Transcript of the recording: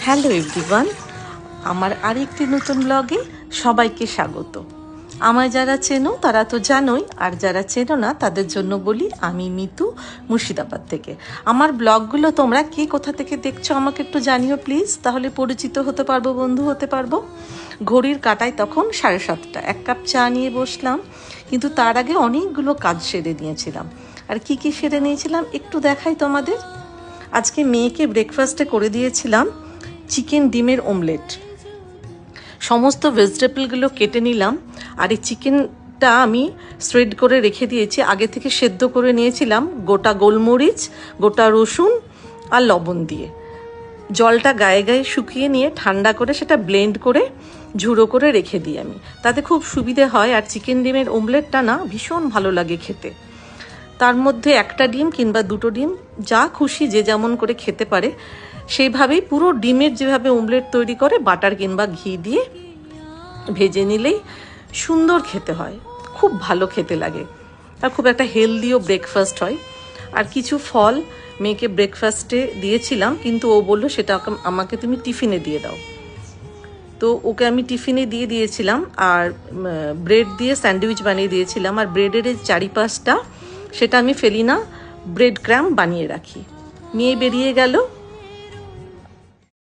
Hello everyone, আমার আরেকটি নতুন ব্লগে সবাইকে স্বাগত। আমায় যারা চেনো তারা তো জানোই, আর যারা চেনো না তাদের জন্য বলি, আমি মিতু, মুর্শিদাবাদ থেকে। আমার ব্লগগুলো তোমরা কে কোথা থেকে দেখছো আমাকে একটু জানিও প্লিজ, তাহলে পরিচিত হতে পারবো, বন্ধু হতে পারবো। ঘড়ির কাঁটায় তখন 7:30, এক কাপ চা নিয়ে বসলাম, কিন্তু তার আগে অনেকগুলো কাজ সেরে নিয়েছিলাম। আর কি কি সেরে নিয়েছিলাম একটু দেখাই তোমাদের। আজকে মেয়েকে ব্রেকফাস্টে করে দিয়েছিলাম চিকেন ডিমের অমলেট। সমস্ত ভেজিটেবলগুলো কেটে নিলাম, আর এই চিকেনটা আমি শ্রেড করে রেখে দিয়েছি। আগে থেকে সেদ্ধ করে নিয়েছিলাম গোটা গোলমরিচ, গোটা রসুন আর লবণ দিয়ে। জলটা গায়ে গায়ে শুকিয়ে নিয়ে ঠান্ডা করে সেটা ব্লেন্ড করে ঝুড়ো করে রেখে দিই আমি, তাতে খুব সুবিধে হয়। আর চিকেন ডিমের অমলেটটা না ভীষণ ভালো লাগে খেতে। তার মধ্যে একটা ডিম কিংবা দুটো ডিম, যা খুশি যে যেমন করে খেতে পারে সেইভাবেই পুরো ডিমের যেভাবে অমলেট তৈরি করে বাটার কিংবা ঘি দিয়ে ভেজে নিলেই সুন্দর খেতে হয়, খুব ভালো খেতে লাগে। আর খুব একটা হেলদিও ব্রেকফাস্ট হয়। আর কিছু ফল মেয়েকে ব্রেকফাস্টে দিয়েছিলাম, কিন্তু ও বললো সেটা আমাকে তুমি টিফিনে দিয়ে দাও। তো ওকে আমি টিফিনে দিয়ে দিয়েছিলাম, আর ব্রেড দিয়ে স্যান্ডউইচ বানিয়ে দিয়েছিলাম। আর ব্রেডের এই চারিপাশটা সেটা আমি ফেলি না, ব্রেড ক্রাম্ব বানিয়ে রাখি। মেয়ে বেরিয়ে গেল,